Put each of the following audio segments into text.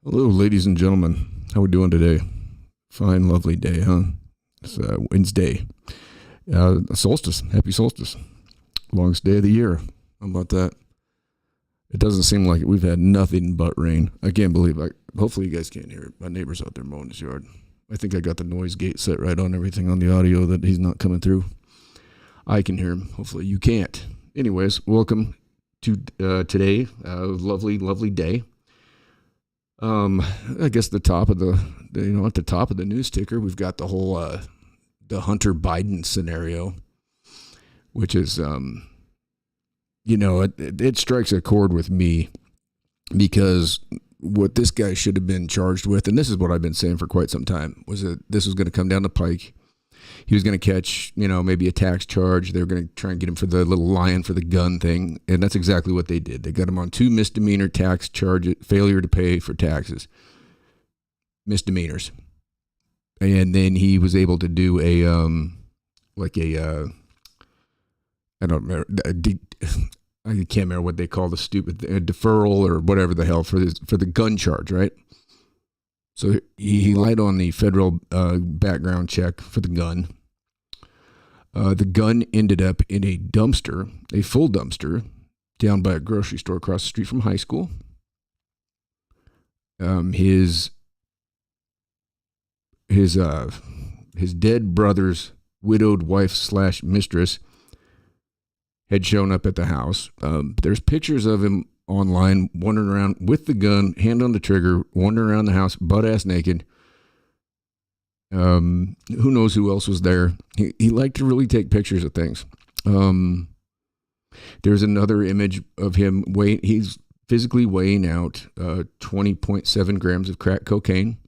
Hello, ladies and gentlemen. How we doing today? Fine, lovely day, huh? It's Wednesday. Solstice. Happy solstice. Longest day of the year. How about that? It doesn't seem like it. We've had nothing but rain. I can't believe it. Hopefully you guys can't hear it. My neighbor's out there mowing his yard. I think I got the noise gate set right on everything on the audio that he's not coming through. I can hear him. Hopefully you can't. Anyways, welcome to today. Lovely, lovely day. I guess the top of at the top of the news ticker, we've got the whole the Hunter Biden scenario, which is it strikes a chord with me because what this guy should have been charged with, and this is what I've been saying for quite some time, was that this was going to come down the pike. He was going to catch, maybe a tax charge. They were going to try and get him for the little lion for the gun thing. And that's exactly what they did. They got him on 2 misdemeanor tax charges, failure to pay for taxes. Misdemeanors. And then he was able to do I don't remember, I can't remember what they call the stupid deferral or whatever the hell for the gun charge, right? So he lied on the federal background check for the gun. The gun ended up in a dumpster, a full dumpster, down by a grocery store across the street from high school. His dead brother's widowed wife / mistress had shown up at the house. There's pictures of him online, wandering around with the gun, hand on the trigger, wandering around the house, butt-ass naked. Who knows who else was there? He liked to really take pictures of things. There's another image of him he's physically weighing out 20.7 grams of crack cocaine.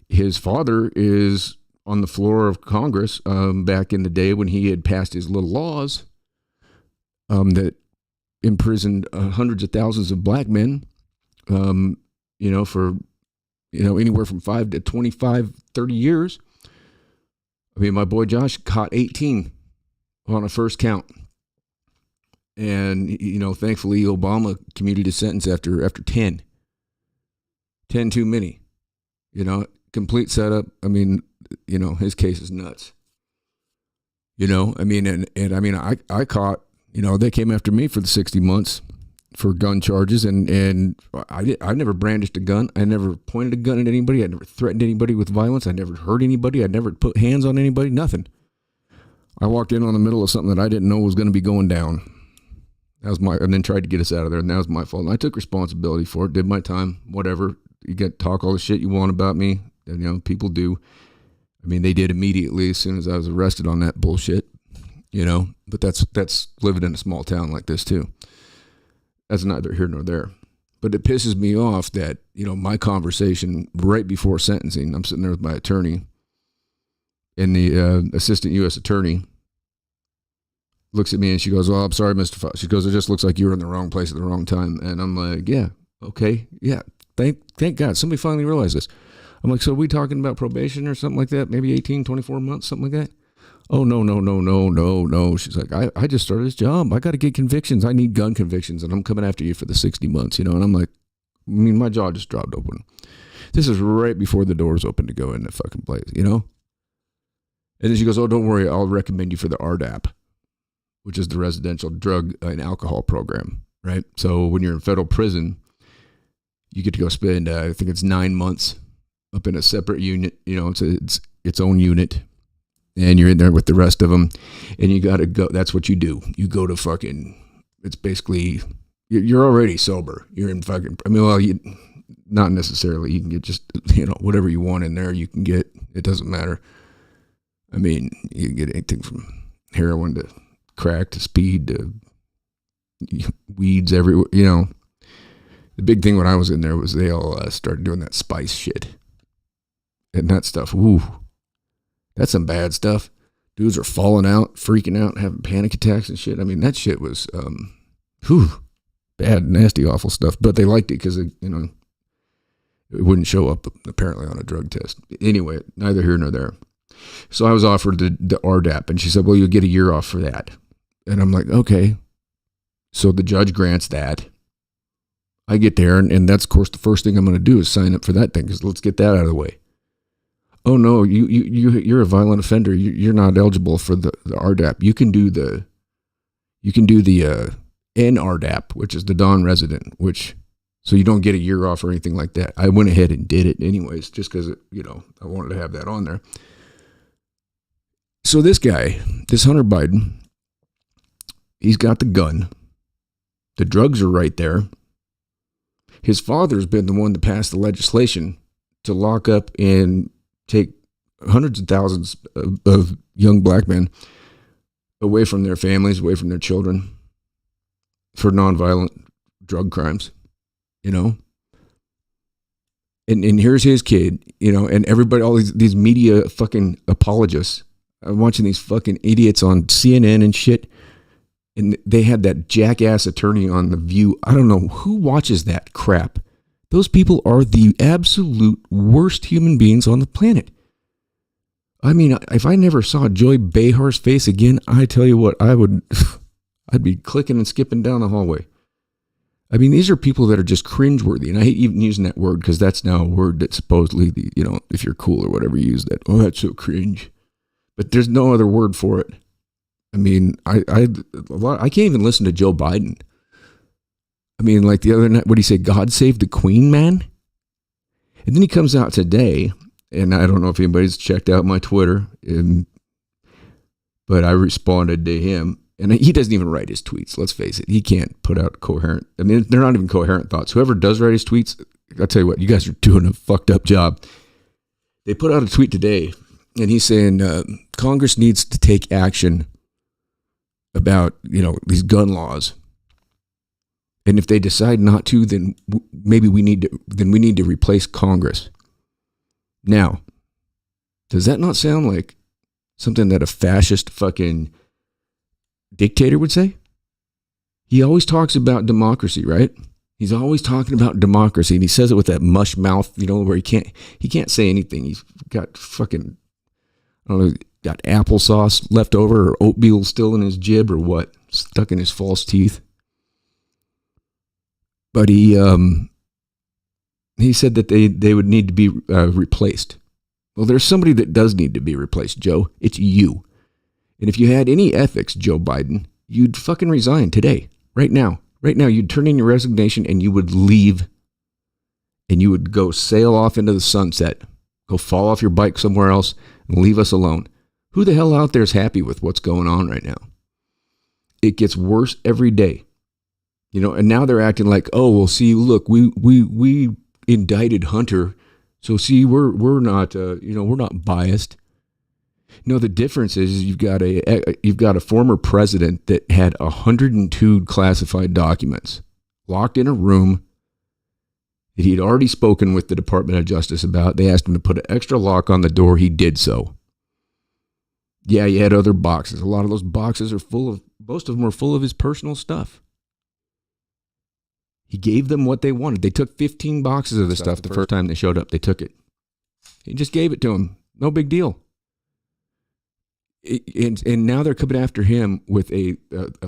His father is on the floor of Congress back in the day when he had passed his little laws that imprisoned hundreds of thousands of black men, for, anywhere from 5 to 25, 30 years. I mean, my boy Josh caught 18 on a first count. And, thankfully Obama commuted his sentence after 10. 10 too many. Complete setup. I mean, his case is nuts. I caught, they came after me for the 60 months for gun charges, and I never brandished a gun. I never pointed a gun at anybody. I never threatened anybody with violence. I never hurt anybody. I never put hands on anybody. Nothing. I walked in on the middle of something that I didn't know was going to be going down. And then tried to get us out of there, and that was my fault. And I took responsibility for it. Did my time. Whatever. You get talk all the shit you want about me. People do. I mean, they did immediately as soon as I was arrested on that bullshit. But that's living in a small town like this too. That's neither here nor there. But it pisses me off that, my conversation right before sentencing, I'm sitting there with my attorney, and the assistant U.S. attorney looks at me and she goes, "Oh, I'm sorry, Mr. Fox." She goes, "It just looks like you were in the wrong place at the wrong time." And I'm like, "Yeah, okay, yeah, thank God somebody finally realized this." I'm like, "So are we talking about probation or something like that? Maybe 18, 24 months, something like that?" "Oh, no. She's like, I just started this job. I got to get convictions. I need gun convictions, and I'm coming after you for the 60 months, And I'm like, my jaw just dropped open. This is right before the doors open to go in the fucking place, And then she goes, "Oh, don't worry. I'll recommend you for the RDAP, which is the Residential Drug and Alcohol Program, right? So when you're in federal prison, you get to go spend, I think it's 9 months up in a separate unit. It's its own unit. And you're in there with the rest of them, and you got to go. That's what you do. You go to it's basically, you're already sober. You're in not necessarily. You can get just, whatever you want in there, you can get. It doesn't matter. I mean, you can get anything from heroin to crack to speed to weeds everywhere. The big thing when I was in there was they all started doing that spice shit. And that stuff, ooh. That's some bad stuff. Dudes are falling out, freaking out, having panic attacks and shit. I mean, that shit was, bad, nasty, awful stuff. But they liked it because, it wouldn't show up apparently on a drug test. Anyway, neither here nor there. So I was offered the RDAP, and she said, "Well, you'll get a year off for that." And I'm like, okay. So the judge grants that. I get there, and that's, of course, the first thing I'm going to do is sign up for that thing, because let's get that out of the way. Oh, no, you're a violent offender. You're not eligible for the RDAP. You can do the NRDAP, which is the non-resident, so you don't get a year off or anything like that. I went ahead and did it anyways, just because, I wanted to have that on there. So this guy, this Hunter Biden, he's got the gun. The drugs are right there. His father's been the one to pass the legislation to lock up and take hundreds of thousands of young black men away from their families, away from their children, for nonviolent drug crimes, And here's his kid, and everybody, all these media fucking apologists. I'm watching these fucking idiots on CNN and shit. And they had that jackass attorney on The View. I don't know who watches that crap. Those people are the absolute worst human beings on the planet. I mean, if I never saw Joy Behar's face again, I tell you what, I'd be clicking and skipping down the hallway. I mean, these are people that are just cringeworthy. And I hate even using that word, because that's now a word that supposedly, if you're cool or whatever, you use that. Oh, that's so cringe. But there's no other word for it. I mean, I can't even listen to Joe Biden. I mean, like the other night, what did he say? God save the Queen, man? And then he comes out today, and I don't know if anybody's checked out my Twitter, but I responded to him, and he doesn't even write his tweets. Let's face it. He can't put out coherent. I mean, they're not even coherent thoughts. Whoever does write his tweets, I'll tell you what, you guys are doing a fucked up job. They put out a tweet today, and he's saying Congress needs to take action about, these gun laws. And if they decide not to, then maybe we need to replace Congress. Now, does that not sound like something that a fascist fucking dictator would say? He always talks about democracy, right? He's always talking about democracy, and he says it with that mush mouth, where he can't say anything. He's got fucking, I don't know, got applesauce left over, or oatmeal still in his jib, or what, stuck in his false teeth. But he said that they would need to be replaced. Well, there's somebody that does need to be replaced, Joe. It's you. And if you had any ethics, Joe Biden, you'd fucking resign today, right now. Right now, you'd turn in your resignation and you would leave, and you would go sail off into the sunset, go fall off your bike somewhere else and leave us alone. Who the hell out there is happy with what's going on right now? It gets worse every day. And now they're acting like, oh, well, see, look, we indicted Hunter, so see, we're not, we're not biased. No, the difference is you've got a former president that had 102 classified documents locked in a room that he'd already spoken with the Department of Justice about. They asked him to put an extra lock on the door. He did so. Yeah, you had other boxes. A lot of those boxes are most of them are full of his personal stuff. He gave them what they wanted. They took 15 boxes of the stuff the first time they showed up. They took it. He just gave it to them. No big deal. And now they're coming after him with a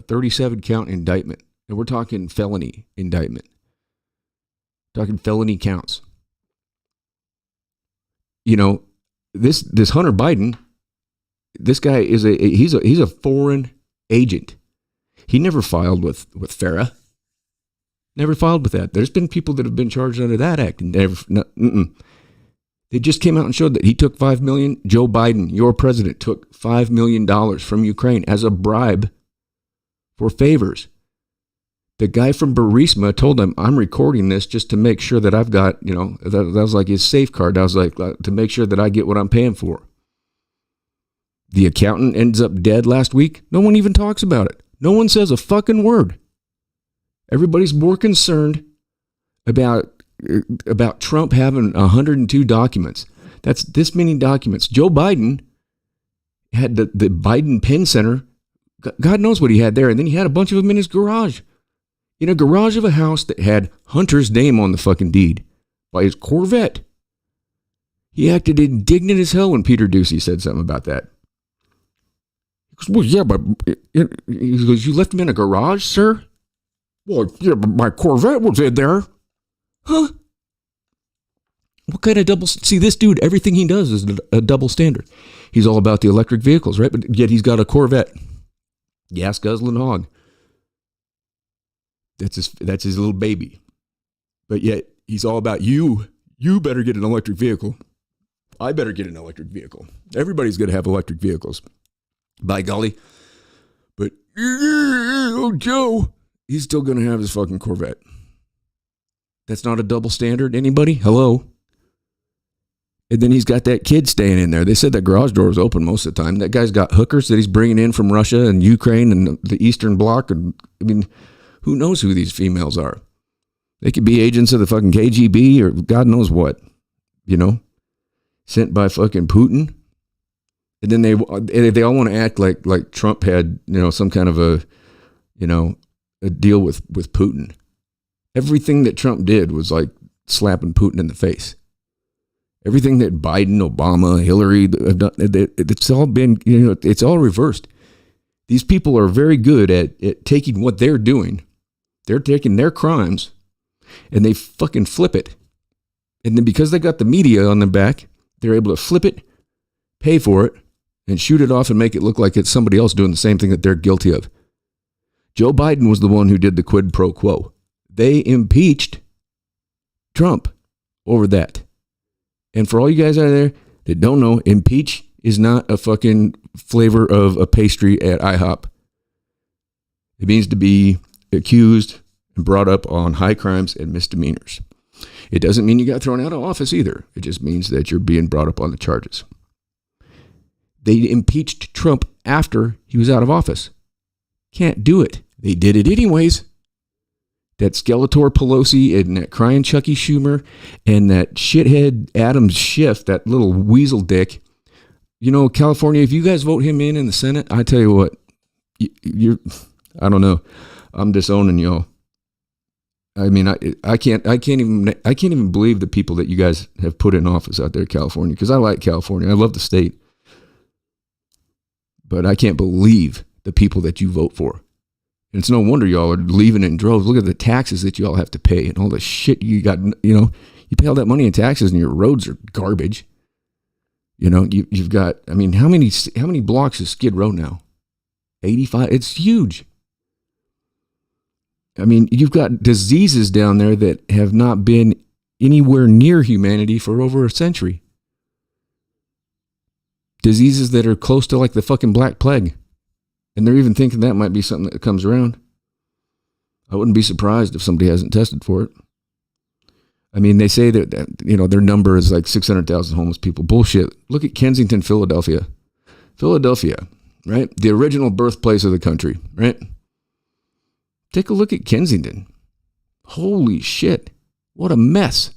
37 count indictment. And we're talking felony indictment. Talking felony counts. This Hunter Biden, this guy is he's a foreign agent. He never filed with FARA. Never filed with that. There's been people that have been charged under that act and they just came out and showed that he took $5 million. Joe Biden, your president, took $5 million from Ukraine as a bribe for favors. The guy from Burisma told him, I'm recording this just to make sure that I've got, that was like his safeguard. I was like, to make sure that I get what I'm paying for. The accountant ends up dead last week. No one even talks about it. No one says a fucking word. Everybody's more concerned about Trump having 102 documents. That's this many documents. Joe Biden had the Biden Penn Center. God knows what he had there. And then he had a bunch of them in his garage. In a garage of a house that had Hunter's name on the fucking deed by his Corvette. He acted indignant as hell when Peter Ducey said something about that. He goes, well, yeah, but he goes, you left him in a garage, sir? Well, yeah, but my Corvette was in there. Huh? What kind of double? See, this dude, everything he does is a double standard. He's all about the electric vehicles, right? But yet he's got a Corvette. Gas guzzling hog. That's his little baby. But yet he's all about you. You better get an electric vehicle. I better get an electric vehicle. Everybody's going to have electric vehicles. By golly. But oh, Joe, he's still going to have his fucking Corvette. That's not a double standard. Anybody? Hello? And then he's got that kid staying in there. They said that garage door was open most of the time. That guy's got hookers that he's bringing in from Russia and Ukraine and the Eastern Bloc. And I mean, who knows who these females are? They could be agents of the fucking KGB or God knows what, you know, sent by fucking Putin. And then they all want to act like Trump had, you know, some kind of a deal with Putin. Everything that Trump did was like slapping Putin in the face. Everything that Biden, Obama, Hillary have done, it's all been, you know, it's all reversed. These people are very good at taking what they're doing. They're taking their crimes and they fucking flip it. And then because they got the media on their back, they're able to flip it, pay for it, and shoot it off and make it look like it's somebody else doing the same thing that they're guilty of. Joe Biden was the one who did the quid pro quo. They impeached Trump over that. And for all you guys out there that don't know, impeach is not a fucking flavor of a pastry at IHOP. It means to be accused and brought up on high crimes and misdemeanors. It doesn't mean you got thrown out of office either. It just means that you're being brought up on the charges. They impeached Trump after he was out of office. Can't do it. They did it anyways. That Skeletor Pelosi and that crying Chucky Schumer and that shithead Adam Schiff, that little weasel dick. You know, California, if you guys vote him in the Senate, I tell you what, I don't know. I'm disowning y'all. I mean, I can't even believe the people that you guys have put in office out there in California, because I like California. I love the state. But I can't believe the people that you vote for. And it's no wonder y'all are leaving in droves. Look at the taxes that y'all have to pay and all the shit you got. You know, you pay all that money in taxes and your roads are garbage. You know, you've got, I mean, how many blocks is Skid Row now? 85. It's huge. I mean, you've got diseases down there that have not been anywhere near humanity for over a century. Diseases that are close to like the fucking Black Plague. And they're even thinking that might be something that comes around. I wouldn't be surprised if somebody hasn't tested for it. I mean, they say that you know, their number is like 600,000 homeless people. Bullshit. Look at Kensington, Philadelphia. Philadelphia, right? The original birthplace of the country, right? Take a look at Kensington. Holy shit. What a mess.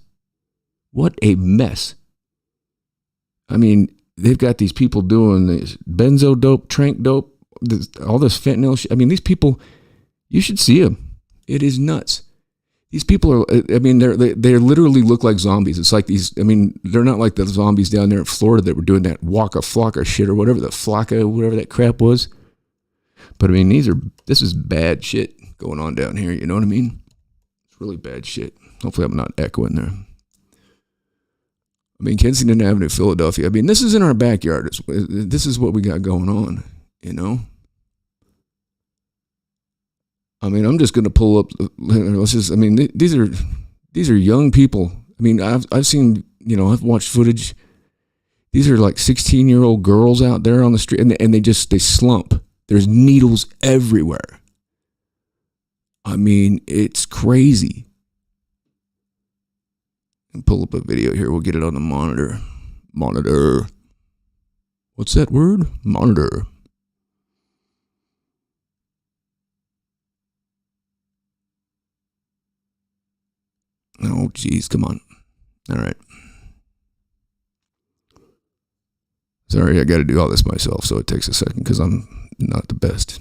What a mess. I mean, they've got these people doing this benzo dope, trank dope, all this fentanyl shit. I mean, these people, you should see them. It is nuts. These people are, I mean, they literally look like zombies. It's like these, I mean, they're not like the zombies down there in Florida that were doing that Waka Flocka shit or whatever, the Flocka, whatever that crap was. But I mean, this is bad shit going on down here. You know what I mean? It's really bad shit. Hopefully I'm not echoing there. I mean, Kensington Avenue, Philadelphia. I mean, this is in our backyard. This is what we got going on, you know? I mean, I'm just going to pull up. Let's just, I mean, these are young people. I mean, I've seen, you know, I've watched footage. These are like 16-year-old girls out there on the street, and they slump. There's needles everywhere. I mean, it's crazy. And pull up a video here. We'll get it on the monitor. Monitor. What's that word? Monitor. Oh, geez, come on. All right. Sorry, I got to do all this myself, so it takes a second because I'm not the best.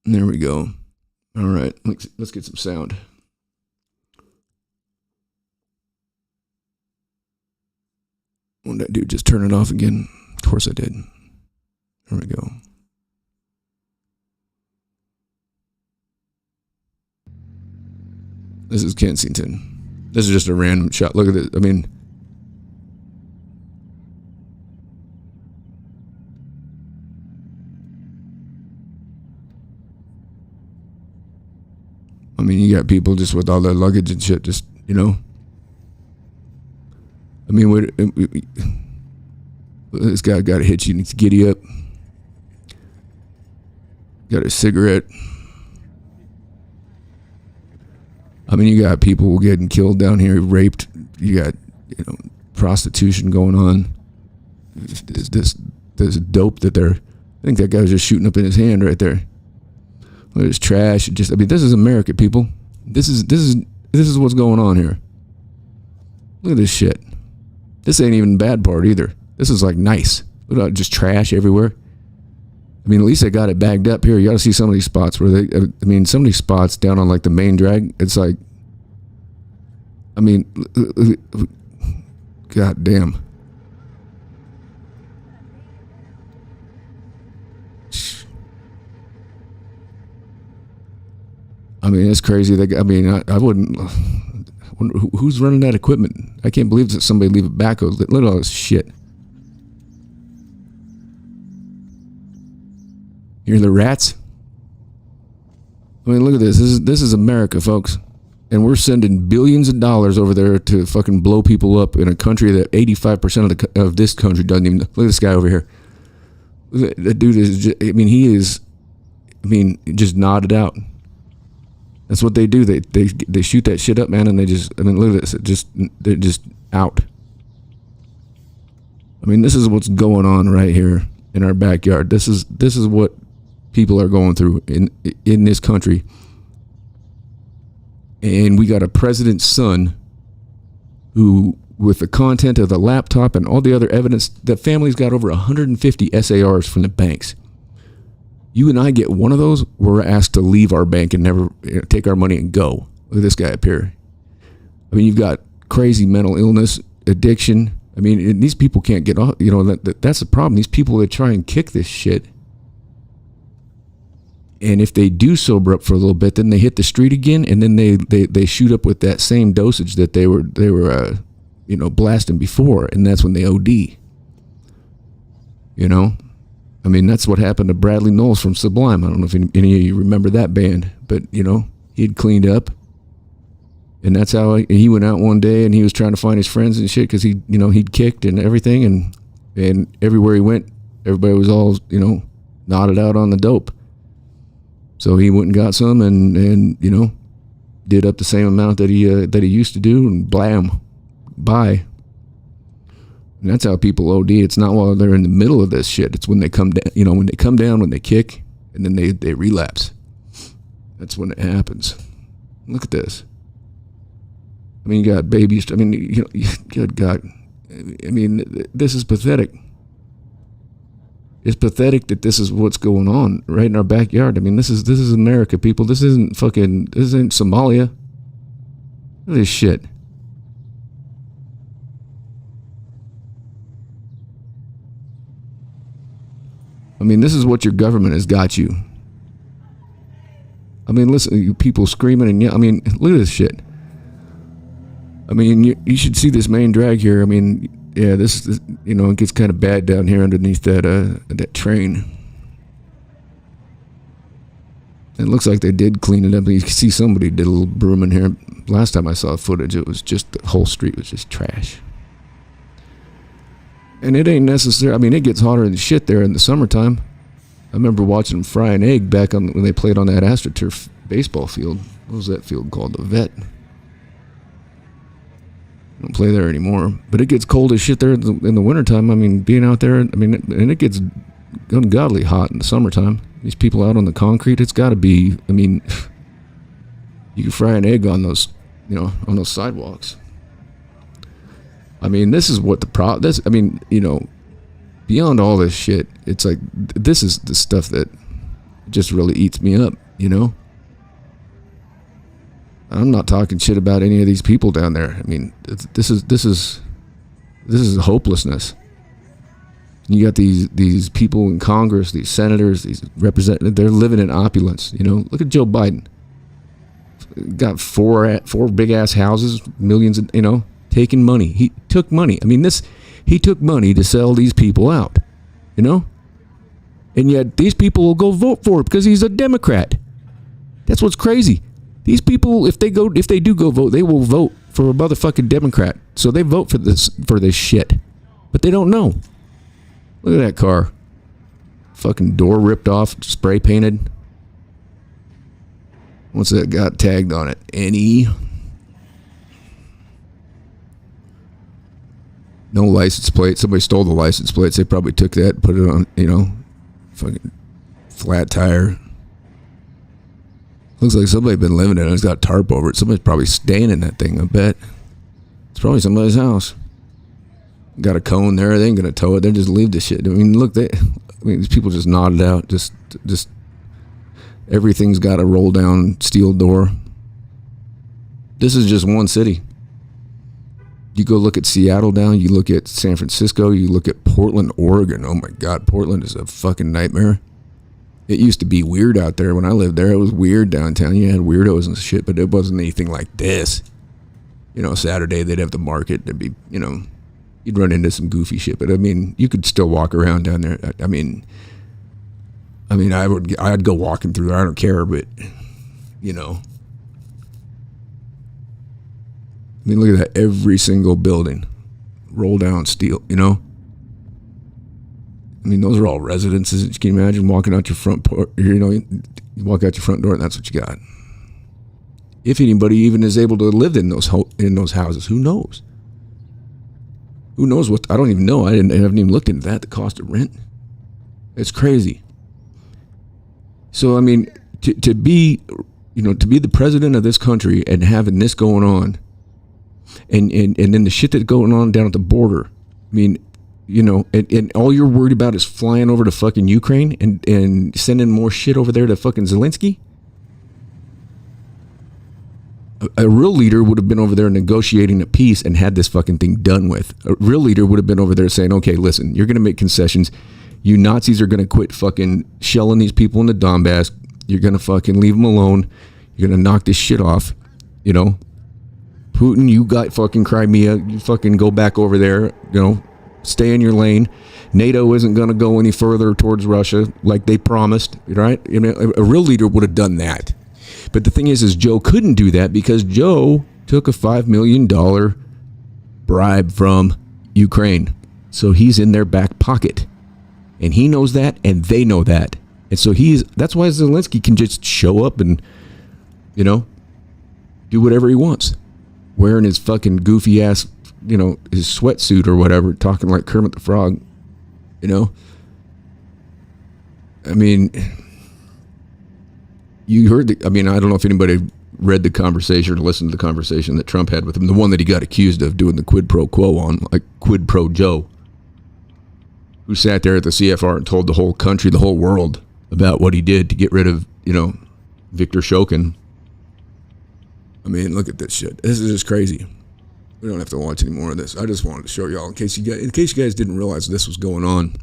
There we go. All right, let's get some sound. What did I do? Just turn it off again? Of course I did. There we go. This is Kensington. This is just a random shot. Look at it. I mean, you got people just with all their luggage and shit, just, you know. I mean, this guy got a hitch. You need to giddy up. Got a cigarette. I mean, you got people getting killed down here, raped. You got, you know, prostitution going on. This dope that they're. I think that guy was just shooting up in his hand right there. Look at this trash. Just, I mean, this is America, people. This is what's going on here. Look at this shit. This ain't even the bad part either. This is like nice. Look at just trash everywhere. I mean, at least they got it bagged up here. You got to see some of these spots where they. I mean, some of these spots down on like the main drag. It's like. I mean, god damn. I mean, it's crazy. I mean, I wouldn't. Who's running that equipment? I can't believe that somebody leave it back. Look at all this shit. Hear the rats? I mean, look at this. This is America, folks. And we're sending billions of dollars over there to fucking blow people up in a country that 85% of this country doesn't even. Look at this guy over here. That dude is just, I mean, he is, I mean, just nodded out. That's what they do. They shoot that shit up, man, and they just, I mean, look at this. They're just out. I mean, this is what's going on right here in our backyard. This is what people are going through in this country. And we got a president's son who, with the content of the laptop and all the other evidence, the family's got over 150 SARs from the banks. You and I get one of those, we're asked to leave our bank and never take our money and go. Look at this guy up here. I mean, you've got crazy mental illness, addiction. I mean, these people can't get off. You know, that's the problem. These people that try and kick this shit. And if they do sober up for a little bit, then they hit the street again, and then they shoot up with that same dosage that they were you know, blasting before, and that's when they OD. You know? I mean, that's what happened to Bradley Knowles from Sublime. I don't know if any of you remember that band, but, you know, he'd cleaned up. And that's how he went out one day and he was trying to find his friends and shit because he, you know, he'd kicked and everything. And everywhere he went, everybody was all, you know, nodded out on the dope. So he went and got some and you know, did up the same amount that he used to do, and blam, bye. And that's how people OD. It's not while they're in the middle of this shit. It's when they come down, you know, when they come down, when they kick, and then they relapse. That's when it happens. Look at this. I mean, you got babies. I mean, you know, good God. I mean, this is pathetic. It's pathetic that this is what's going on right in our backyard. I mean, this is America, people. This isn't Somalia. Look at this shit. I mean, this is what your government has got you. I mean, listen, you people screaming and I mean, look at this shit. I mean, you should see this main drag here. I mean, yeah, this you know, it gets kind of bad down here underneath that train. It looks like they did clean it up. You can see somebody did a little brooming here. Last time I saw footage, it was just the whole street was just trash. And it ain't necessary. I mean, it gets hotter than shit there in the summertime. I remember watching them fry an egg back on when they played on that AstroTurf baseball field. What was that field called? The Vet. Don't play there anymore. But it gets cold as shit there in the wintertime. I mean, being out there, I mean, and it gets ungodly hot in the summertime. These people out on the concrete, it's got to be, I mean, you can fry an egg on those, you know, on those sidewalks. I mean, this is what I mean, you know, beyond all this shit, it's like, this is the stuff that just really eats me up, you know? I'm not talking shit about any of these people down there. I mean, this is hopelessness. You got these people in Congress, these senators, these representatives. They're living in opulence. Look at Joe Biden. Got four big ass houses, millions of, taking money. He took money. He took money to sell these people out. And yet these people will go vote for it because he's a Democrat. That's what's crazy. These people, if they do go vote, they will vote for a motherfucking Democrat. So they vote for this shit. But they don't know. Look at that car. Fucking door ripped off, spray painted. What's that got tagged on it? NE. No license plate. Somebody stole the license plates. They probably took that and put it on, fucking flat tire. Looks like somebody been living in it. It's got a tarp over it. Somebody's probably staying in that thing, I bet. It's probably somebody's house. Got a cone there. They ain't gonna tow it. They just leave the shit. Look, these people just nodded out. Just everything's got a roll down steel door. This is just one city. You go look at Seattle down. You look at San Francisco. You look at Portland, Oregon. Oh my God, Portland is a fucking nightmare. It used to be weird out there when I lived there. It was weird downtown. You had weirdos and shit, but it wasn't anything like this. Saturday they'd have the market. There'd be, you'd run into some goofy shit, but you could still walk around down there. I'd go walking through there. I don't care, but look at that. Every single building, roll down steel. Those are all residences. Can you imagine walking out your front door? You walk out your front door and that's what you got. If anybody even is able to live in those houses, who knows? Who knows what? I don't even know. I haven't even looked into that. The cost of rent. It's crazy. So to be the president of this country and having this going on, and then the shit that's going on down at the border. And all you're worried about is flying over to fucking Ukraine and sending more shit over there to fucking Zelensky? A real leader would have been over there negotiating a peace and had this fucking thing done with. A real leader would have been over there saying, okay, listen, you're going to make concessions. You Nazis are going to quit fucking shelling these people in the Donbass. You're going to fucking leave them alone. You're going to knock this shit off. Putin, you got fucking Crimea. You fucking go back over there, stay in your lane. NATO isn't going to go any further towards Russia like they promised, right? A real leader would have done that. But the thing is Joe couldn't do that because Joe took a $5 million bribe from Ukraine. So he's in their back pocket. And he knows that, and they know that. And so that's why Zelensky can just show up and, do whatever he wants. Wearing his fucking goofy ass, his sweatsuit or whatever, talking like Kermit the Frog, you heard I don't know if anybody read the conversation or listened to the conversation that Trump had with him, the one that he got accused of doing the quid pro quo on, like quid pro Joe, who sat there at the CFR and told the whole country, the whole world about what he did to get rid of, Viktor Shokin. Look at this shit. This is just crazy. We don't have to watch any more of this. I just wanted to show y'all in case you guys didn't realize this was going on.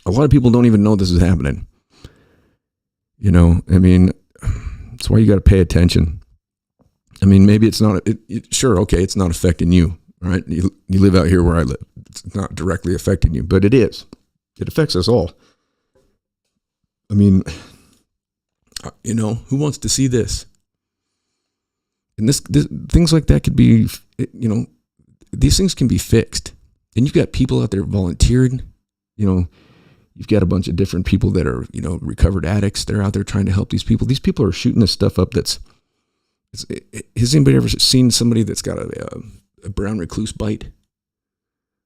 A lot of people don't even know this is happening. That's why you got to pay attention. Maybe it's not, sure, okay, it's not affecting you, right? You live out here where I live. It's not directly affecting you, but it is. It affects us all. Who wants to see this? And this things like that could be, these things can be fixed. And you've got people out there volunteering, you've got a bunch of different people that are, recovered addicts. They're out there trying to help these people. These people are shooting this stuff up has anybody ever seen somebody that's got a brown recluse bite?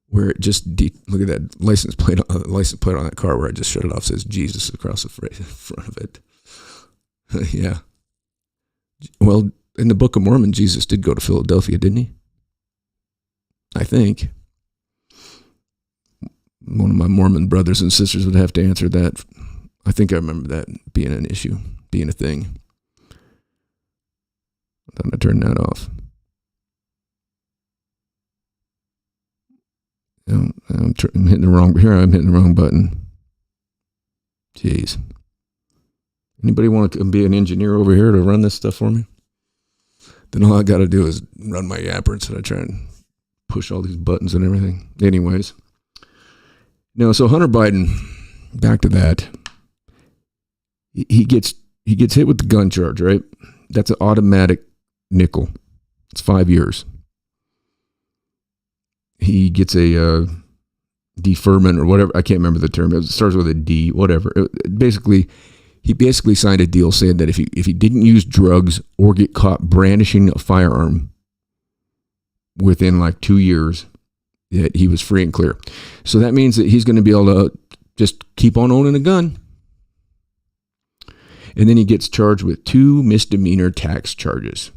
Where it just, look at that license plate on that car where I just shut it off, says Jesus across the front of it. Yeah. Well, in the Book of Mormon, Jesus did go to Philadelphia, didn't he? I think. One of my Mormon brothers and sisters would have to answer that. I think I remember that being an issue, being a thing. I'm going to turn that off. I'm hitting the wrong. Here I'm hitting the wrong button. Jeez. Anybody want to be an engineer over here to run this stuff for me? Then all I got to do is run my yapper instead of trying to push all these buttons and everything. Anyways. No, so Hunter Biden, back to that. He gets hit with the gun charge, right? That's an automatic nickel. It's 5 years. He gets a deferment or whatever. I can't remember the term. It starts with a D, whatever. He basically signed a deal saying that if he didn't use drugs or get caught brandishing a firearm within like 2 years, that he was free and clear. So that means that he's going to be able to just keep on owning a gun. And then he gets charged with 2 misdemeanor tax charges.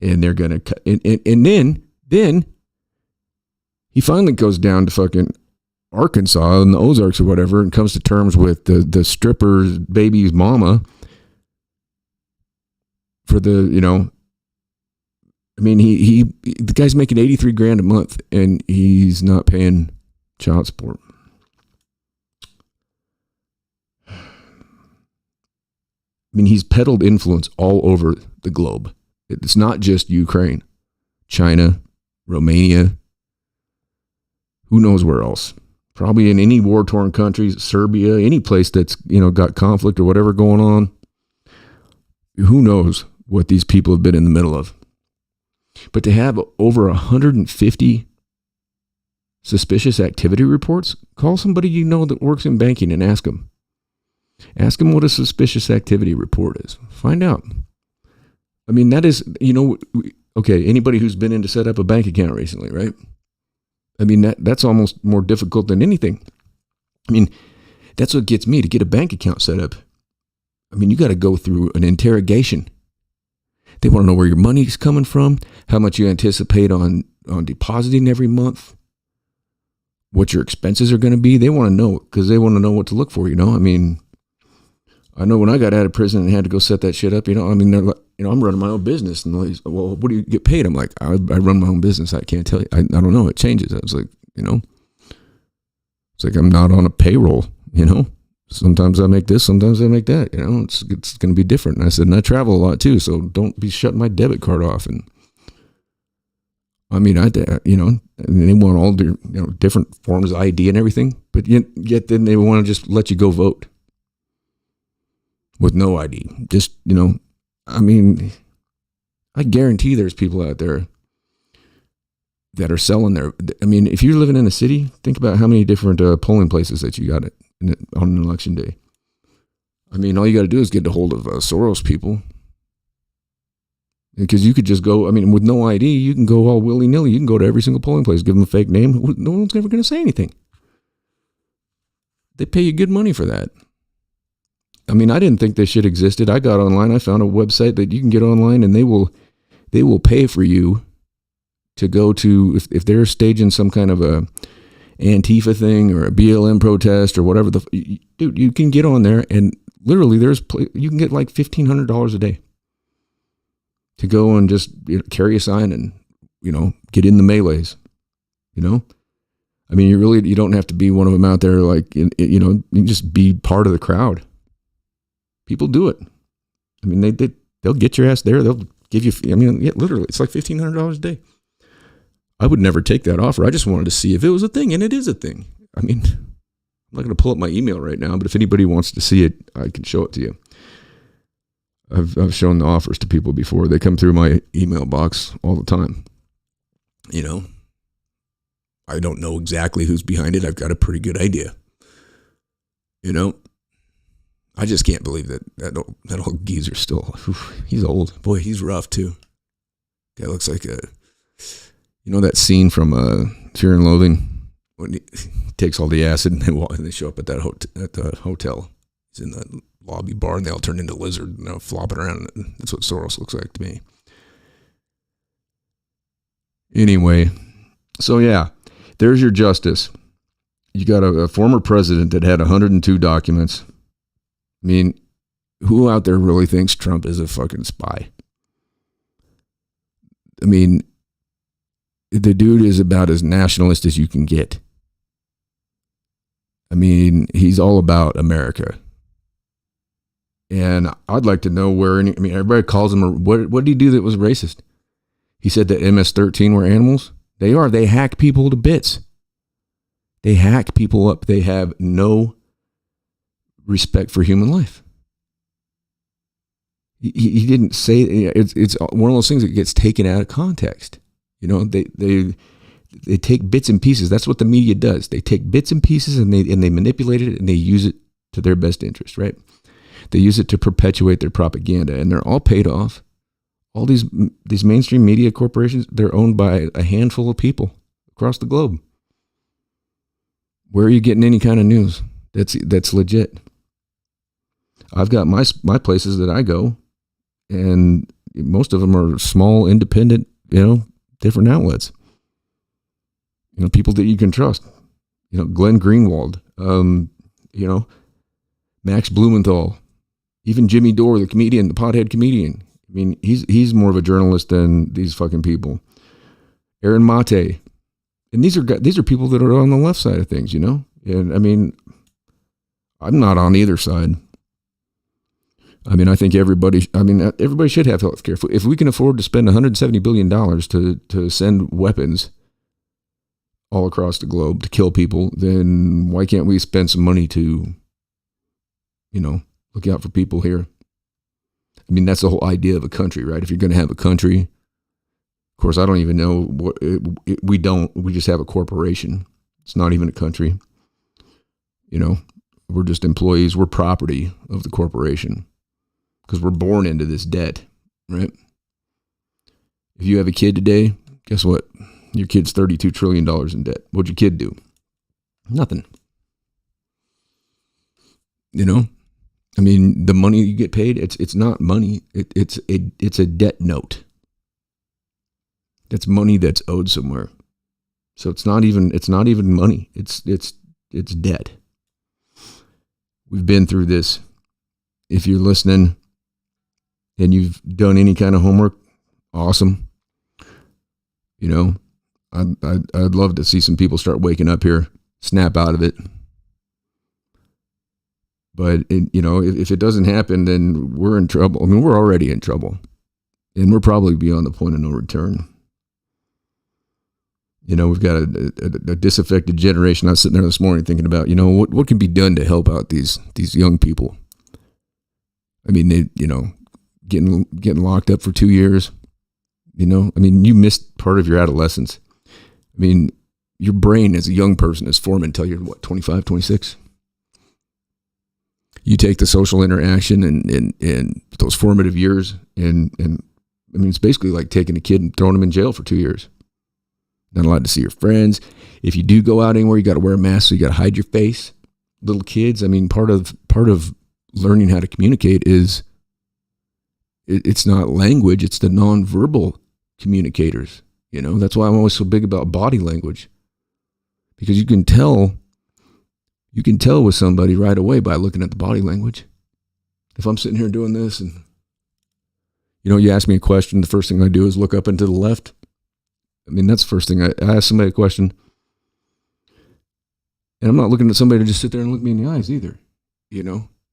And they're going to cut. And then he finally goes down to fucking Arkansas and the Ozarks or whatever and comes to terms with the stripper's baby's mama for the, you know, I mean, the guy's making $83,000 a month and he's not paying child support. I mean, he's peddled influence all over the globe. It's not just Ukraine, China, Romania, who knows where else. Probably in any war-torn countries, Serbia, any place that's, you know, got conflict or whatever going on. Who knows what these people have been in the middle of. But to have over 150 suspicious activity reports, call somebody you know that works in banking and ask them. Ask them what a suspicious activity report is. Find out. I mean, that is, you know, okay, anybody who's been in to set up a bank account recently, right? I mean, that's almost more difficult than anything. I mean, that's what gets me to get a bank account set up. I mean, you got to go through an interrogation. They want to know where your money's coming from, how much you anticipate on depositing every month, what your expenses are going to be. They want to know because they want to know what to look for, you know? I mean, I know when I got out of prison and had to go set that shit up, you know, I mean, they're like, you know, I'm running my own business. And like, well, what do you get paid? I'm like, I run my own business. I can't tell you. I don't know. It changes. I was like, you know, it's like I'm not on a payroll, you know. Sometimes I make this, sometimes I make that, you know. It's going to be different. And I said, and I travel a lot too, so don't be shutting my debit card off. And I mean, you know, and they want all their, you know, different forms of ID and everything, but yet then they want to just let you go vote with no ID. Just, you know, I mean, I guarantee there's people out there that are selling their, I mean, if you're living in a city, think about how many different polling places that you got on an election day. I mean, all you got to do is get a hold of Soros people. Because you could just go, I mean, with no ID, you can go all willy-nilly. You can go to every single polling place, give them a fake name. No one's ever going to say anything. They pay you good money for that. I mean, I didn't think this shit existed. I got online. I found a website that you can get online, and they will pay for you to go to, if they're staging some kind of a Antifa thing or a BLM protest or whatever. Dude, you can get on there, and literally you can get like $1,500 a day to go and just, you know, carry a sign and, you know, get in the melees, you know. I mean, you don't have to be one of them out there, like, you know, you can just be part of the crowd. People do it. I mean, they'll get your ass there. They'll give you, I mean, yeah, literally, it's like $1,500 a day. I would never take that offer. I just wanted to see if it was a thing, and it is a thing. I mean, I'm not going to pull up my email right now, but if anybody wants to see it, I can show it to you. I've shown the offers to people before. They come through my email box all the time. You know, I don't know exactly who's behind it. I've got a pretty good idea. You know, I just can't believe that old geezer still. He's old. Boy, he's rough too. Guy looks like you know that scene from Fear and Loathing when he takes all the acid and they show up at the hotel. He's in the lobby bar and they all turn into lizard, you know, flopping around. That's what Soros looks like to me. Anyway, so yeah, there's your justice. You got a former president that had 102 documents. I mean, who out there really thinks Trump is a fucking spy? I mean, the dude is about as nationalist as you can get. I mean, he's all about America. And I'd like to know where everybody calls him, what did he do that was racist? He said that MS-13 were animals. They are. They hack people to bits. They hack people up. They have no respect for human life. He didn't say, it's one of those things that gets taken out of context. You know, they take bits and pieces. That's what the media does. They take bits and pieces and they manipulate it and they use it to their best interest, right? They use it to perpetuate their propaganda, and they're all paid off. All these mainstream media corporations, they're owned by a handful of people across the globe. Where are you getting any kind of news that's legit? I've got my places that I go, and most of them are small, independent, different outlets. People that you can trust. Glenn Greenwald, Max Blumenthal, even Jimmy Dore, the comedian, the pothead comedian. I mean, he's more of a journalist than these fucking people. Aaron Mate. And these are people that are on the left side of things, And I mean, I'm not on either side. I mean, I think everybody should have health care. If we can afford to spend $170 billion to send weapons all across the globe to kill people, then why can't we spend some money to, look out for people here? I mean, that's the whole idea of a country, right? If you're going to have a country, of course, I don't even know what we just have a corporation. It's not even a country. We're just employees. We're property of the corporation because we're born into this debt, right? If you have a kid today, guess what? Your kid's $32 trillion in debt. What'd your kid do? Nothing. I mean, the money you get paid, it's not money. It's a debt note. That's money that's owed somewhere. So it's not even money. It's debt. We've been through this. If you're listening and you've done any kind of homework, awesome. I'd love to see some people start waking up here, snap out of it. But, if it doesn't happen, then we're in trouble. I mean, we're already in trouble. And we're probably beyond the point of no return. We've got a disaffected generation. I was sitting there this morning thinking about, what can be done to help out these young people? I mean, they, getting locked up for 2 years. I mean, you missed part of your adolescence. I mean, your brain as a young person is forming until you're, 25, 26? You take the social interaction and those formative years, and I mean, it's basically like taking a kid and throwing him in jail for 2 years. Not allowed to see your friends. If you do go out anywhere, you got to wear a mask, so you got to hide your face. Little kids, I mean, part of learning how to communicate is it's not language, it's the nonverbal communicators. That's why I'm always so big about body language, because you can tell with somebody right away by looking at the body language. If I'm sitting here doing this and, you ask me a question, the first thing I do is look up and to the left. I mean, that's the first thing. I ask somebody a question. And I'm not looking at somebody to just sit there and look me in the eyes either.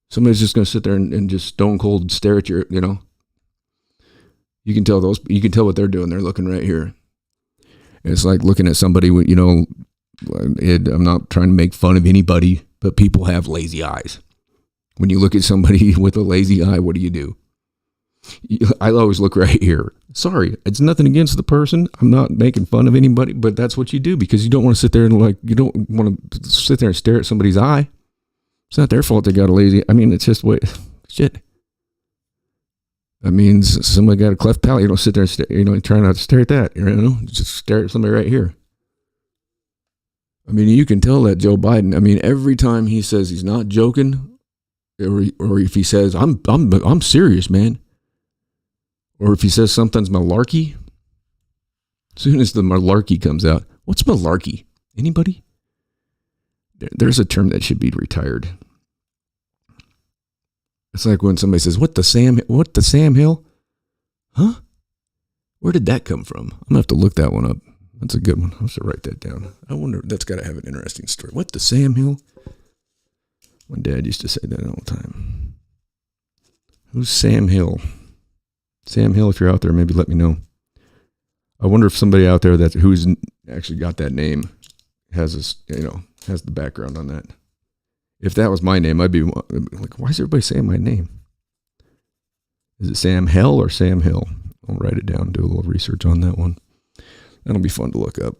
Somebody's just going to sit there and just stone cold stare at your, you can tell what they're doing. They're looking right here. And it's like looking at somebody, I'm not trying to make fun of anybody, but people have lazy eyes. When you look at somebody with a lazy eye, what do? I always look right here. Sorry, it's nothing against the person. I'm not making fun of anybody, but that's what you do because you don't want to sit there and you don't want to sit there and stare at somebody's eye. It's not their fault they got a lazy. I mean, it's just shit. That means somebody got a cleft palate. You don't sit there and stare, try not to stare at that. Just stare at somebody right here. I mean, you can tell that Joe Biden. I mean, every time he says he's not joking, or if he says I'm serious, man, or if he says something's malarkey, as soon as the malarkey comes out, what's malarkey? Anybody? There's a term that should be retired. It's like when somebody says, what the Sam Hill? Huh? Where did that come from? I'm going to have to look that one up. That's a good one. I should write that down. I wonder, that's got to have an interesting story. What, the Sam Hill? My dad used to say that all the time. Who's Sam Hill? Sam Hill, if you're out there, maybe let me know. I wonder if somebody out there who's actually got that name has has the background on that. If that was my name, I'd be like, why is everybody saying my name? Is it Sam Hill or Sam Hill? I'll write it down, do a little research on that one. That'll be fun to look up.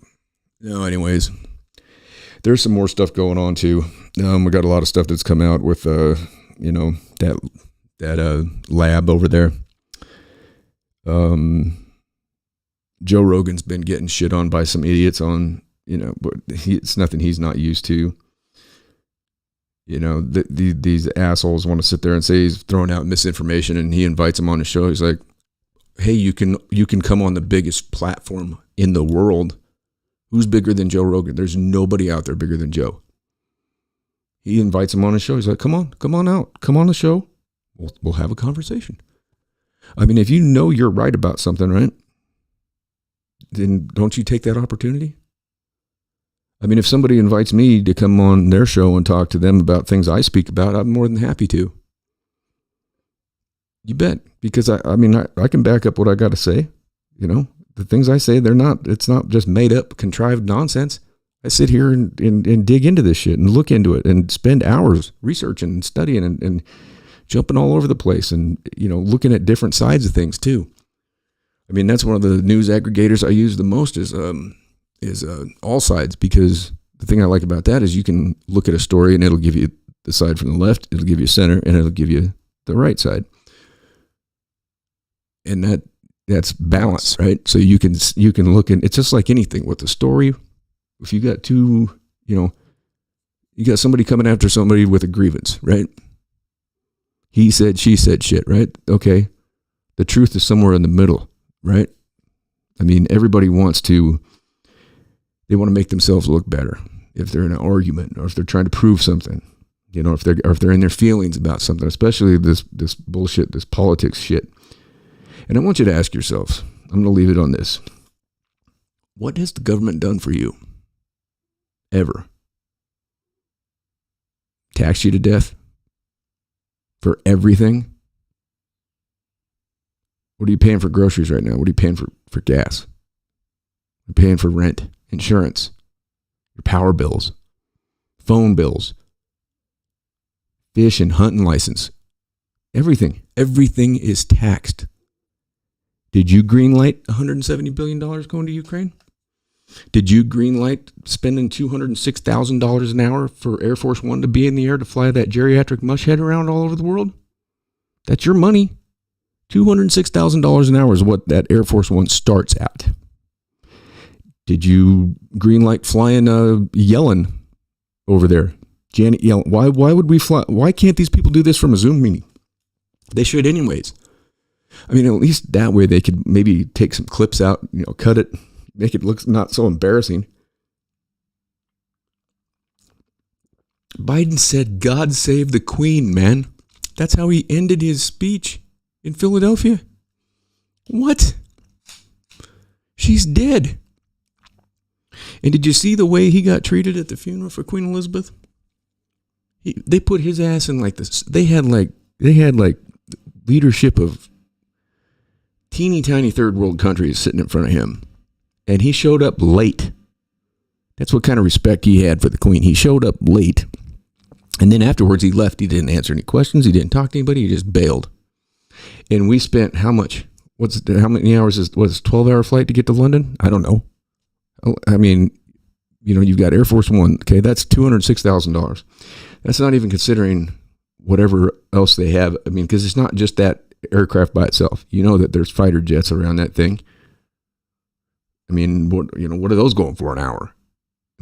No, anyways, there's some more stuff going on too. We got a lot of stuff that's come out with, that lab over there. Joe Rogan's been getting shit on by some idiots on, but it's nothing he's not used to. These assholes want to sit there and say he's throwing out misinformation, and he invites him on the show. He's like, hey, you can come on the biggest platform in the world. Who's bigger than Joe Rogan? There's nobody out there bigger than Joe. He invites him on his show. He's like, come on out. Come on the show. We'll have a conversation. I mean, if you know you're right about something, right? Then don't you take that opportunity? I mean, if somebody invites me to come on their show and talk to them about things I speak about, I'm more than happy to. You bet. Because I can back up what I got to say. The things I say, it's not just made up, contrived nonsense. I sit here and dig into this shit and look into it and spend hours researching and studying and jumping all over the place and, looking at different sides of things too. I mean, that's one of the news aggregators I use the most is All Sides, because the thing I like about that is you can look at a story and it'll give you the side from the left, it'll give you center, and it'll give you the right side. And that's balance, right? So you can look in, it's just like anything with the story. If you got you got somebody coming after somebody with a grievance, right? He said, she said shit, right? Okay. The truth is somewhere in the middle, right? I mean, everybody they want to make themselves look better if they're in an argument or if they're trying to prove something, if they're in their feelings about something, especially this bullshit, this politics shit. And I want you to ask yourselves, I'm going to leave it on this. What has the government done for you? Ever? Taxed you to death? For everything? What are you paying for groceries right now? What are you paying for gas? You're paying for rent, insurance, your power bills, phone bills, fish and hunting license. Everything is taxed. Did you greenlight $170 billion going to Ukraine? Did you greenlight spending $206,000 an hour for Air Force One to be in the air to fly that geriatric mushhead around all over the world? That's your money. $206,000 an hour is what that Air Force One starts at. Did you greenlight flying Yellen over there? Janet Yellen. Why would we fly? Why can't these people do this from a Zoom meeting? They should anyways. I mean, at least that way they could maybe take some clips out, cut it, make it look not so embarrassing. Biden said, God save the Queen, man. That's how he ended his speech in Philadelphia. What? She's dead. And did you see the way he got treated at the funeral for Queen Elizabeth? They put his ass in like this. They had like leadership of teeny tiny third world countries sitting in front of him. And he showed up late. That's what kind of respect he had for the Queen. He showed up late. And then afterwards he left. He didn't answer any questions. He didn't talk to anybody. He just bailed. And we spent how much? How many hours was a 12-hour flight to get to London? I don't know. I mean, you've got Air Force One. Okay, that's $206,000. That's not even considering whatever else they have. I mean, because it's not just that aircraft by itself. That there's fighter jets around that thing. I mean, what are those going for an hour?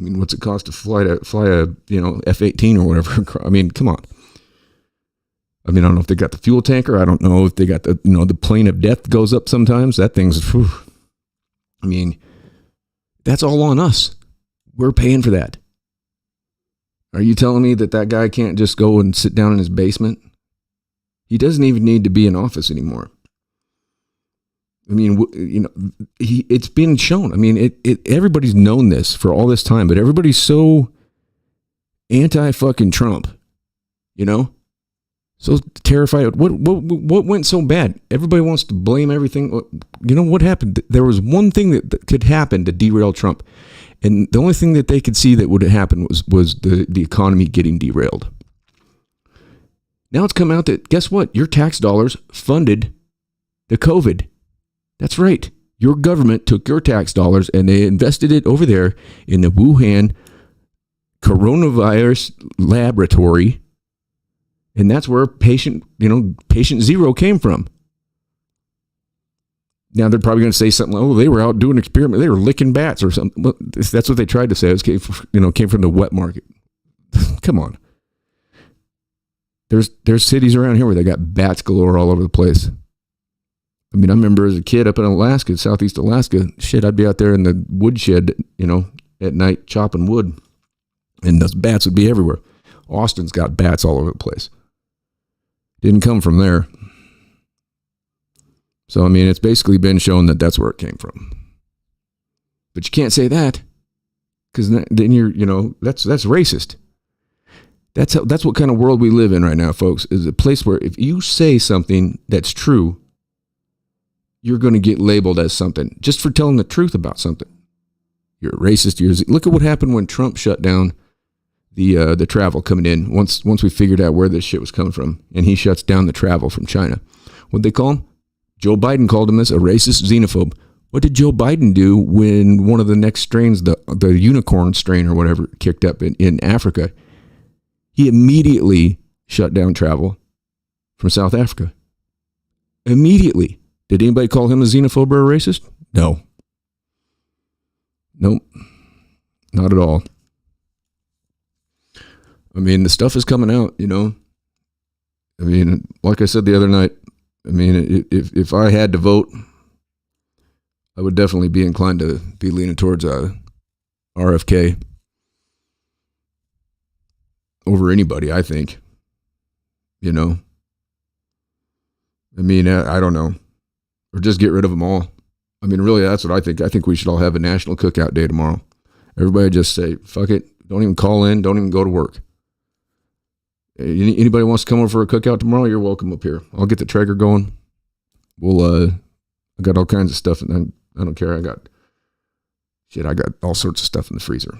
I mean, what's it cost to fly a F-18 or whatever? I mean, come on. I mean, I don't know if they got the fuel tanker. I don't know if they got the plane of death goes up sometimes. That thing's, whew. I mean, that's all on us. We're paying for that. Are you telling me that guy can't just go and sit down in his basement? He doesn't even need to be in office anymore. I mean, it's been shown. I mean, everybody's known this for all this time, but everybody's so anti-fucking Trump, so terrified. What went so bad? Everybody wants to blame everything. What happened? There was one thing that could happen to derail Trump, and the only thing that they could see that would happen was the economy getting derailed. Now it's come out that, guess what? Your tax dollars funded the COVID. That's right. Your government took your tax dollars and they invested it over there in the Wuhan coronavirus laboratory. And that's where patient zero came from. Now they're probably going to say something like, they were out doing an experiment. They were licking bats or something. Well, that's what they tried to say. It came from the wet market. Come on. There's cities around here where they got bats galore all over the place. I mean, I remember as a kid up in Alaska, southeast Alaska, I'd be out there in the woodshed, at night chopping wood, and those bats would be everywhere. Austin's got bats all over the place. Didn't come from there. So, I mean, it's basically been shown that that's where it came from. But you can't say that, because then you're, that's racist. That's what kind of world we live in right now, folks, is a place where if you say something that's true, you're going to get labeled as something just for telling the truth about something. You're a racist. Look at what happened when Trump shut down the travel coming in. Once we figured out where this shit was coming from, and he shuts down the travel from China. What'd they call him? Joe Biden called him this, a racist xenophobe. What did Joe Biden do when one of the next strains, the unicorn strain or whatever, kicked up in Africa? He immediately shut down travel from South Africa. Immediately. Did anybody call him a xenophobe or a racist? No. Nope. Not at all. I mean, the stuff is coming out, I mean, like I said the other night, I mean, if I had to vote, I would definitely be inclined to be leaning towards RFK over anybody, I think. I mean, I don't know. Or just get rid of them all. I mean, really, that's what I think. I think we should all have a national cookout day tomorrow. Everybody just say, fuck it. Don't even call in. Don't even go to work. Anybody wants to come over for a cookout tomorrow, you're welcome up here. I'll get the Traeger going. I got all kinds of stuff, and I don't care. I got all sorts of stuff in the freezer.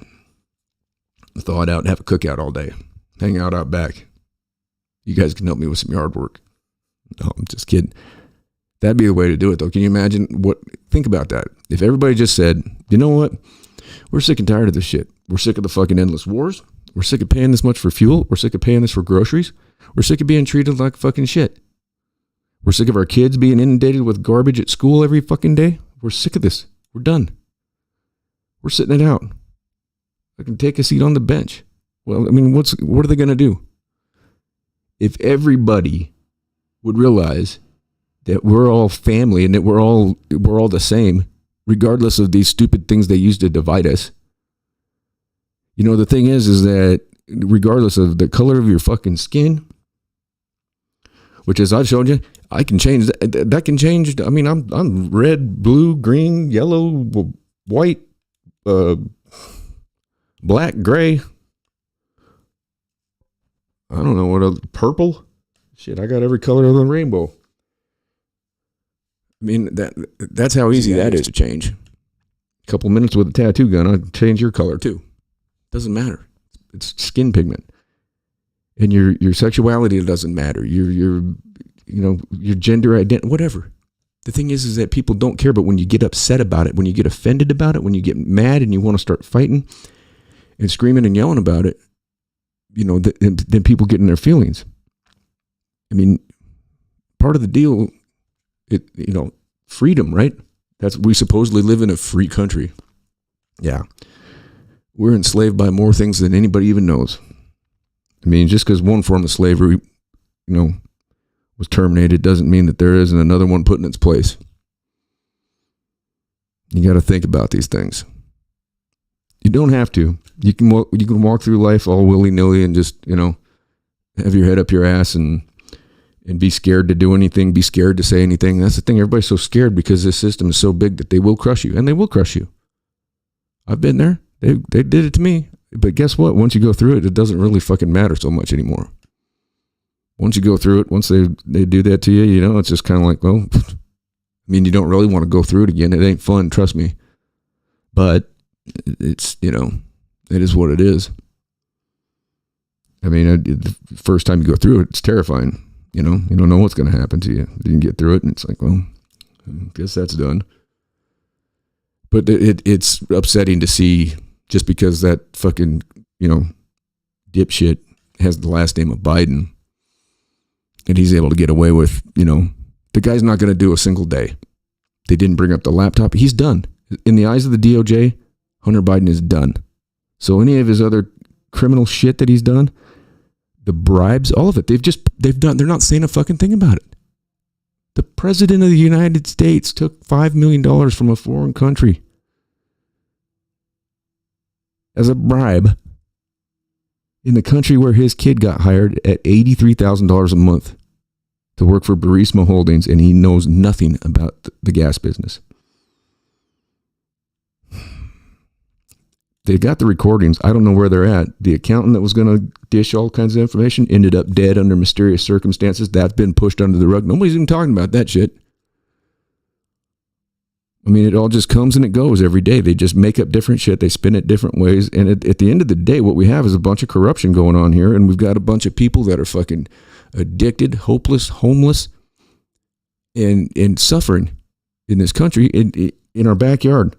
I'll thaw it out and have a cookout all day. Hang out back. You guys can help me with some yard work. No, I'm just kidding. That'd be the way to do it, though. Can you imagine think about that. If everybody just said, you know what? We're sick and tired of this shit. We're sick of the fucking endless wars. We're sick of paying this much for fuel. We're sick of paying this for groceries. We're sick of being treated like fucking shit. We're sick of our kids being inundated with garbage at school every fucking day. We're sick of this. We're done. We're sitting it out. I can take a seat on the bench. Well, I mean, what are they going to do? If everybody would realize that we're all family and that we're all the same, regardless of these stupid things they use to divide us. The thing is that regardless of the color of your fucking skin, which as I've shown you, I can change that. That can change. I mean, I'm red, blue, green, yellow, white, black, gray. I don't know what else. Purple. Shit, I got every color of the rainbow. I mean, that's how easy that is to change. A couple minutes with a tattoo gun, I'll change your color too. Doesn't matter. It's skin pigment. And your sexuality doesn't matter. Your gender identity, whatever. The thing is that people don't care, but when you get upset about it, when you get offended about it, when you get mad and you want to start fighting and screaming and yelling about it, then people get in their feelings. I mean, part of the deal, freedom, right? We supposedly live in a free country. Yeah. We're enslaved by more things than anybody even knows. I mean, just because one form of slavery, was terminated doesn't mean that there isn't another one put in its place. You got to think about these things. You don't have to. You can walk through life all willy-nilly and just, have your head up your ass and and be scared to do anything, be scared to say anything. That's the thing. Everybody's so scared because this system is so big that they will crush you, and they will crush you. I've been there. They did it to me. But guess what? Once you go through it, it doesn't really fucking matter so much anymore. Once you go through it, once they do that to you, you know, it's just kind of like, well, I mean, you don't really want to go through it again. It ain't fun, trust me. But it's, you know, it is what it is. I mean, the first time you go through it, it's terrifying. You know, you don't know what's going to happen to you. You can get through it, and it's like, well, I guess that's done. But it's upsetting to see, just because that fucking, you know, dipshit has the last name of Biden, and he's able to get away with, you know, the guy's not going to do a single day. They didn't bring up the laptop. He's done. In the eyes of the DOJ, Hunter Biden is done. So any of his other criminal shit that he's done, the bribes, all of it, they've done, they're not saying a fucking thing about it. The president of the United States took $5 million from a foreign country as a bribe in the country where his kid got hired at $83,000 a month to work for Burisma Holdings, and he knows nothing about the gas business. They got the recordings. I don't know where they're at. The accountant that was going to dish all kinds of information ended up dead under mysterious circumstances. That's been pushed under the rug. Nobody's even talking about that shit. I mean, it all just comes and it goes every day. They just make up different shit. They spin it different ways. And at the end of the day, what we have is a bunch of corruption going on here. And we've got a bunch of people that are fucking addicted, hopeless, homeless, and suffering in this country, in our backyard.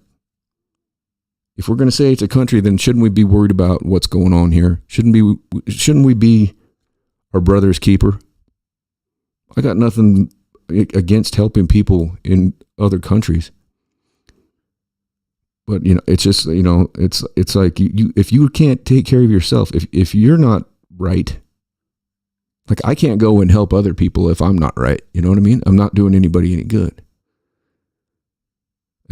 If we're going to say it's a country, then shouldn't we be worried about what's going on here? Shouldn't we be our brother's keeper? I got nothing against helping people in other countries. But, you know, it's just, you know, it's like you if you can't take care of yourself, if you're not right, like I can't go and help other people if I'm not right. You know what I mean? I'm not doing anybody any good.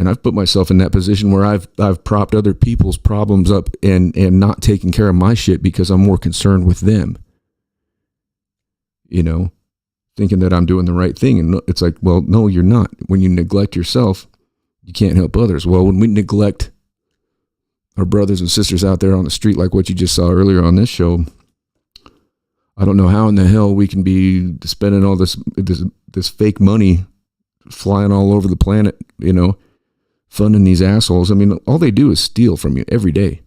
And I've put myself in that position where I've propped other people's problems up and not taking care of my shit because I'm more concerned with them. You know, thinking that I'm doing the right thing. And it's like, well, no, you're not. When you neglect yourself, you can't help others. Well, when we neglect our brothers and sisters out there on the street, like what you just saw earlier on this show, I don't know how in the hell we can be spending all this fake money flying all over the planet, you know, funding these assholes. I mean, all they do is steal from you every day.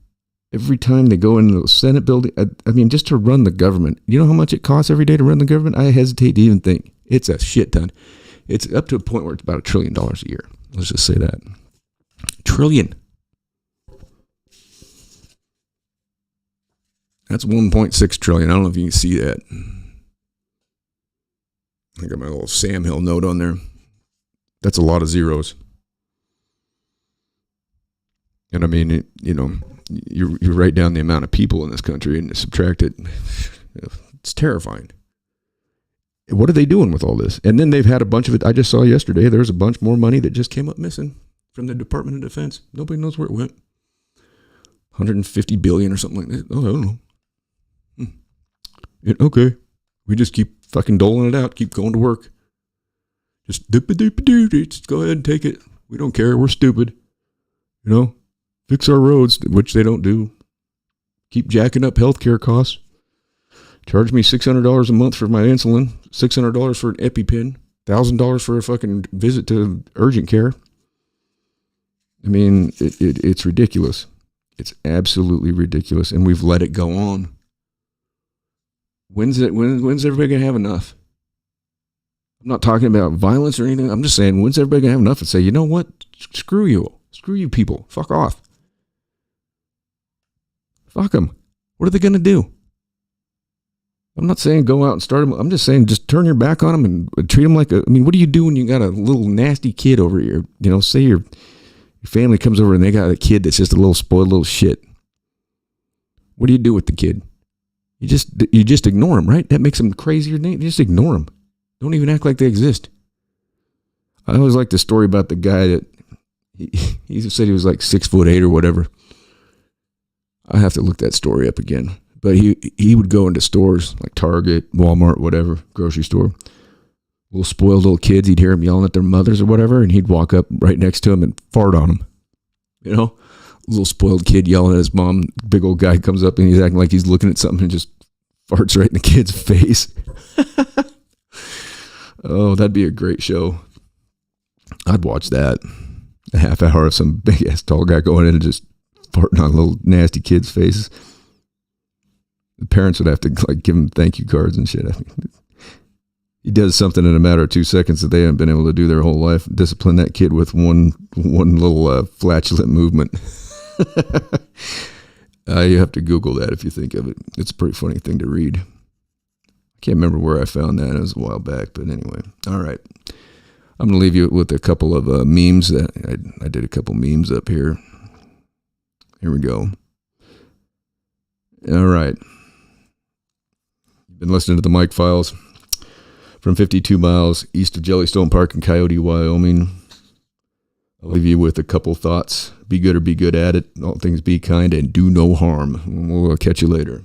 Every time they go into the Senate building, I mean, just to run the government. You know how much it costs every day to run the government? I hesitate to even think. It's a shit ton. It's up to a point where it's about $1 trillion a year. Let's just say that. Trillion. That's 1.6 trillion. I don't know if you can see that. I got my little Sam Hill note on there. That's a lot of zeros. And I mean, you know, you write down the amount of people in this country and subtract it. It's terrifying. What are they doing with all this? And then they've had a bunch of it. I just saw yesterday, there's a bunch more money that just came up missing from the Department of Defense. Nobody knows where it went. 150 billion or something like that. Oh, I don't know. Okay. We just keep fucking doling it out. Keep going to work. Just just go ahead and take it. We don't care. We're stupid. You know? Fix our roads, which they don't do. Keep jacking up healthcare costs. Charge me $600 a month for my insulin, $600 for an EpiPen, $1,000 for a fucking visit to urgent care. I mean, it's ridiculous. It's absolutely ridiculous, and we've let it go on. When's everybody gonna have enough? I'm not talking about violence or anything. I'm just saying, when's everybody gonna have enough and say, you know what? Screw you people. Fuck off. Fuck them. What are they gonna do? I'm not saying go out and start them. I'm just saying just turn your back on them and treat them like I mean, what do you do when you got a little nasty kid over here? You know, say your family comes over and they got a kid that's just a little spoiled little shit. What do you do with the kid? You just ignore them, right? That makes them crazier than you just ignore them. Don't even act like they exist. I always like the story about the guy that he said he was like 6'8" or whatever. I have to look that story up again. But he would go into stores like Target, Walmart, whatever, grocery store, Little spoiled little kids, he'd hear them yelling at their mothers or whatever, and he'd walk up right next to them and fart on them. You know, little spoiled kid yelling at his mom. Big old guy comes up and he's acting like he's looking at something and just farts right in the kid's face. Oh, that'd be a great show. I'd watch that. A half hour of some big ass tall guy going in and just farting on little nasty kids' faces. The parents would have to like give him thank you cards and shit. I mean, he does something in a matter of 2 seconds that they haven't been able to do their whole life. Discipline that kid with one little flatulent movement. You have to Google that if you think of it. It's a pretty funny thing to read. I can't remember where I found that. It was a while back, but anyway. All right. I'm going to leave you with a couple of memes. That I did a couple memes up here. Here we go. All right. You've been listening to the Mike Files from 52 miles east of Jellystone Park in Coyote, Wyoming. I'll leave you with a couple thoughts. Be good or be good at it. All things be kind and do no harm. We'll catch you later.